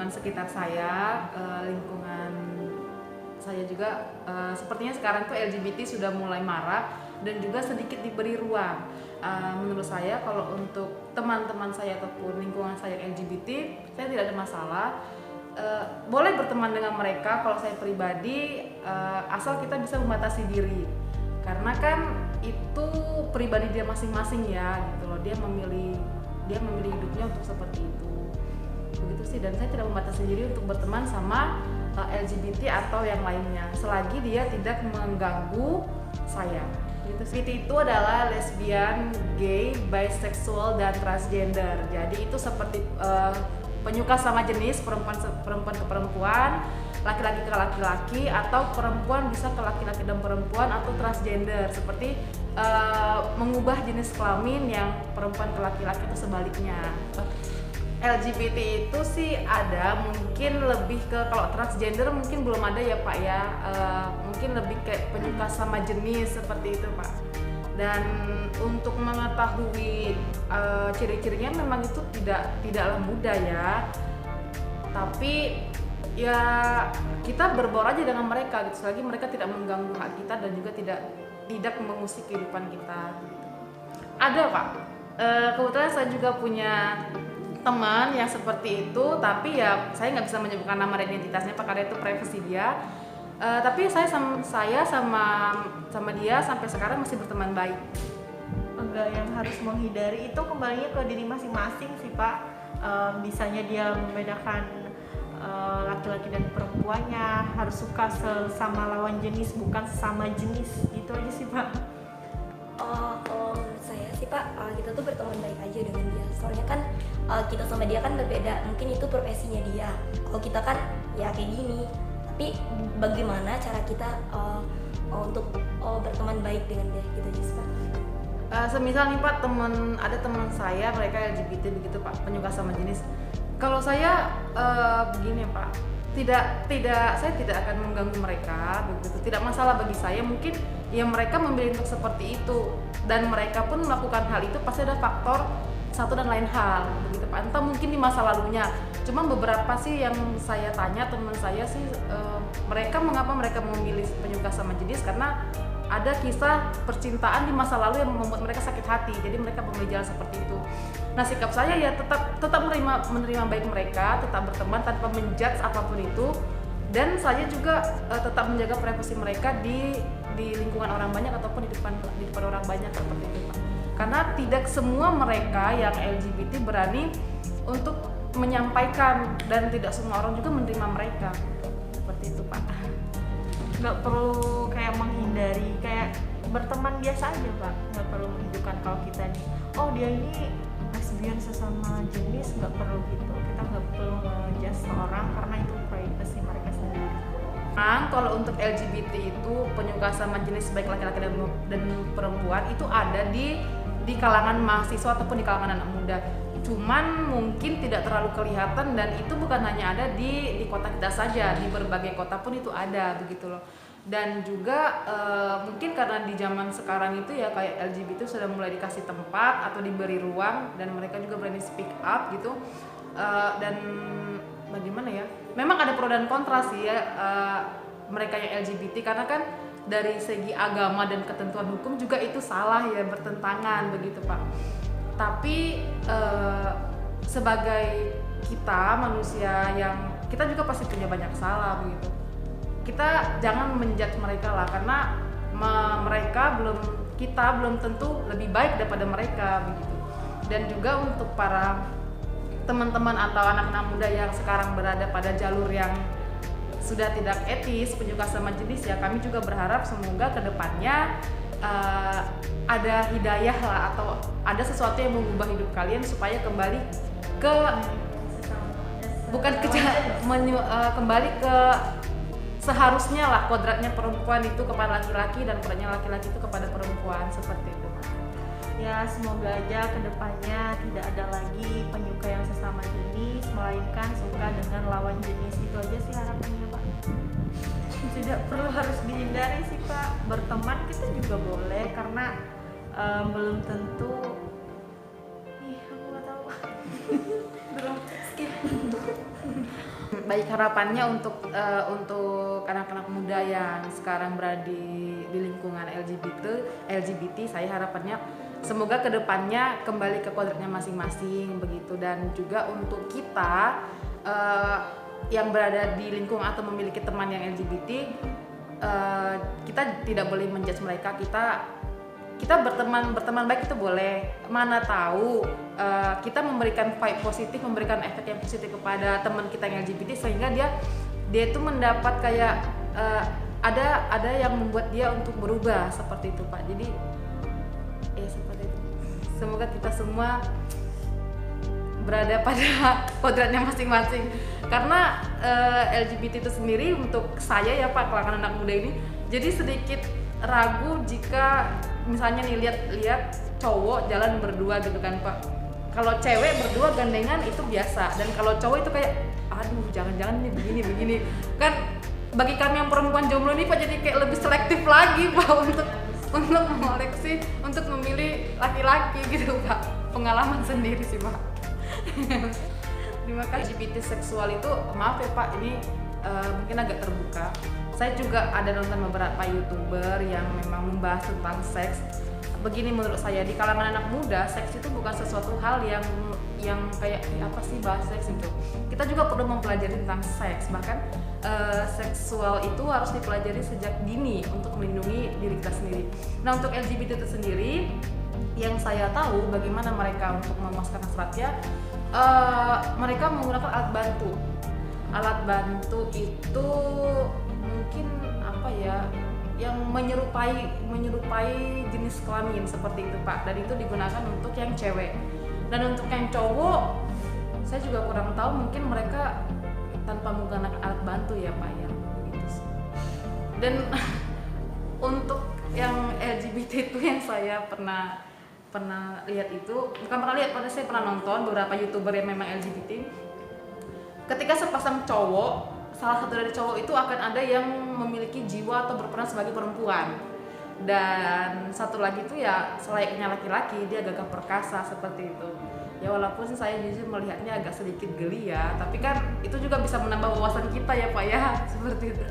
lingkungan sekitar saya, lingkungan saya juga sepertinya sekarang tuh LGBT sudah mulai marak dan juga sedikit diberi ruang. Menurut saya kalau untuk teman-teman saya ataupun lingkungan saya LGBT, saya tidak ada masalah. Boleh berteman dengan mereka kalau saya pribadi, asal kita bisa membatasi diri, karena kan itu pribadi dia masing-masing ya gitu loh, dia memilih hidupnya untuk seperti itu, begitu sih. Dan saya tidak membatasi diri untuk berteman sama LGBT atau yang lainnya selagi dia tidak mengganggu saya gitu. LGBT itu adalah lesbian, gay, bisexual, dan transgender. Jadi itu seperti penyuka sama jenis, perempuan ke perempuan, laki-laki ke laki-laki, atau perempuan bisa ke laki-laki dan perempuan, atau transgender seperti mengubah jenis kelamin yang perempuan ke laki-laki atau sebaliknya. LGBT itu sih ada, mungkin lebih ke, kalau transgender mungkin belum ada ya Pak ya, mungkin lebih kayak penyuka sama jenis seperti itu Pak. Dan untuk mengetahui ciri-cirinya memang itu tidaklah mudah ya, tapi ya kita berbaur aja dengan mereka gitu, selagi mereka tidak mengganggu hak kita dan juga tidak mengusik kehidupan kita gitu. Ada Pak, kebetulan saya juga punya teman yang seperti itu, tapi ya saya nggak bisa menyebutkan nama dan identitasnya Pak, karena itu privasi dia. Tapi saya sama dia sampai sekarang masih berteman baik. Enggak, yang harus menghindari itu kembalinya ke diri masing-masing sih Pak. Bisanya dia membedakan laki-laki dan perempuannya, harus suka sesama lawan jenis bukan sesama jenis, gitu aja sih Pak. Kalau menurut saya sih Pak, kita tuh berteman baik aja dengan dia. Soalnya kan kita sama dia kan berbeda, mungkin itu profesinya dia. Kalau kita kan ya kayak gini. Tapi bagaimana cara kita untuk berteman baik dengan dia, gitu aja sih Pak. Semisal nih Pak, ada teman saya, mereka LGBT begitu Pak, penyuka sama jenis. Kalau saya begini Pak, saya tidak akan mengganggu mereka begitu, tidak masalah bagi saya. Mungkin ya mereka memilih untuk seperti itu, dan mereka pun melakukan hal itu pasti ada faktor satu dan lain hal begitu Pak, entah mungkin di masa lalunya. Cuma beberapa sih yang saya tanya teman saya sih, mengapa mereka memilih penyuka sama jenis, karena ada kisah percintaan di masa lalu yang membuat mereka sakit hati, jadi mereka memilih jalan seperti itu. Nah, sikap saya ya tetap menerima baik mereka, tetap berteman tanpa menjudge apapun itu, dan saya juga tetap menjaga privasi mereka di lingkungan orang banyak ataupun di depan orang banyak seperti itu Pak. Karena tidak semua mereka yang LGBT berani untuk menyampaikan, dan tidak semua orang juga menerima mereka seperti itu Pak. Nggak perlu kayak menghindari, kayak berteman biasa aja Pak. Nggak perlu menunjukkan kalau kita nih, oh dia ini lesbian sesama jenis, nggak perlu gitu. Kita nggak perlu ngejudge seorang karena itu privacy mereka sendiri. Kalau untuk LGBT itu penyuka sama jenis baik laki-laki dan perempuan itu ada di kalangan mahasiswa ataupun di kalangan anak muda. Cuman mungkin tidak terlalu kelihatan, dan itu bukan hanya ada di kota kita saja, di berbagai kota pun itu ada begitu loh. Dan juga mungkin karena di zaman sekarang itu ya kayak LGBT sudah mulai dikasih tempat atau diberi ruang, dan mereka juga berani speak up gitu. Dan bagaimana ya, memang ada pro dan kontra sih ya, mereka yang LGBT, karena kan dari segi agama dan ketentuan hukum juga itu salah ya, bertentangan begitu Pak. Tapi sebagai kita manusia yang kita juga pasti punya banyak salah begitu, kita jangan menjudge mereka lah, karena kita belum tentu lebih baik daripada mereka begitu. Dan juga untuk para teman-teman atau anak-anak muda yang sekarang berada pada jalur yang sudah tidak etis, penyuka sama jenis ya, kami juga berharap semoga kedepannya ada hidayah lah, atau ada sesuatu yang mengubah hidup kalian supaya kembali ke kembali ke seharusnya lah, kodratnya perempuan itu kepada laki-laki dan kodratnya laki-laki itu kepada perempuan, seperti itu. Ya semoga aja kedepannya tidak ada lagi penyuka yang sesama jenis, melainkan suka dengan lawan jenis. Itu aja sih harapannya Pak. Tidak perlu harus dihindari sih Pak, berteman kita juga boleh, karena belum tentu aku nggak tahu. Skip. Baik, harapannya untuk anak-anak muda yang sekarang berada di lingkungan LGBT, saya harapannya semoga kedepannya kembali ke kodratnya masing-masing begitu, dan juga untuk kita yang berada di lingkungan atau memiliki teman yang LGBT, kita tidak boleh menjudge mereka. Kita berteman baik itu boleh, mana tahu kita memberikan vibe positif, memberikan efek yang positif kepada teman kita yang LGBT, sehingga dia itu mendapat kayak ada yang membuat dia untuk berubah seperti itu Pak. Jadi seperti itu. Semoga kita semua berada pada kodratnya masing-masing, karena LGBT itu sendiri untuk saya ya Pak, kalangan anak muda ini jadi sedikit ragu jika misalnya nih lihat cowok jalan berdua gitu kan Pak. Kalau cewek berdua gandengan itu biasa, dan kalau cowok itu kayak aduh jangan-jangan ini begini kan. Bagi kami yang perempuan jomblo ini Pak, jadi kayak lebih selektif lagi Pak untuk mengoleksi, untuk memilih laki-laki gitu Pak. Pengalaman sendiri sih Pak. Terima kasih. LGBT seksual itu, maaf ya Pak, ini mungkin agak terbuka. Saya juga ada nonton beberapa YouTuber yang memang membahas tentang seks. Begini, menurut saya di kalangan anak muda, seks itu bukan sesuatu hal yang kayak apa sih bahas seks itu. Kita juga perlu mempelajari tentang seks. Bahkan seksual itu harus dipelajari sejak dini untuk melindungi diri kita sendiri. Nah, untuk LGBT itu sendiri, yang saya tahu bagaimana mereka untuk memuaskan hasratnya, mereka menggunakan alat bantu. Alat bantu itu mungkin apa ya, yang menyerupai jenis kelamin seperti itu Pak, dan itu digunakan untuk yang cewek. Dan untuk yang cowok saya juga kurang tahu, mungkin mereka tanpa menggunakan alat bantu ya Pak ya gitu sih. Dan untuk yang LGBT itu yang saya pernah lihat itu, bukan pernah lihat, saya pernah nonton beberapa YouTuber yang memang LGBT. Ketika sepasang cowok, salah satu dari cowok itu akan ada yang memiliki jiwa atau berperan sebagai perempuan, dan satu lagi itu ya selayaknya laki-laki, dia gagah perkasa seperti itu. Ya walaupun saya jujur melihatnya agak sedikit geli ya, tapi kan itu juga bisa menambah wawasan kita ya Pak ya, seperti itu.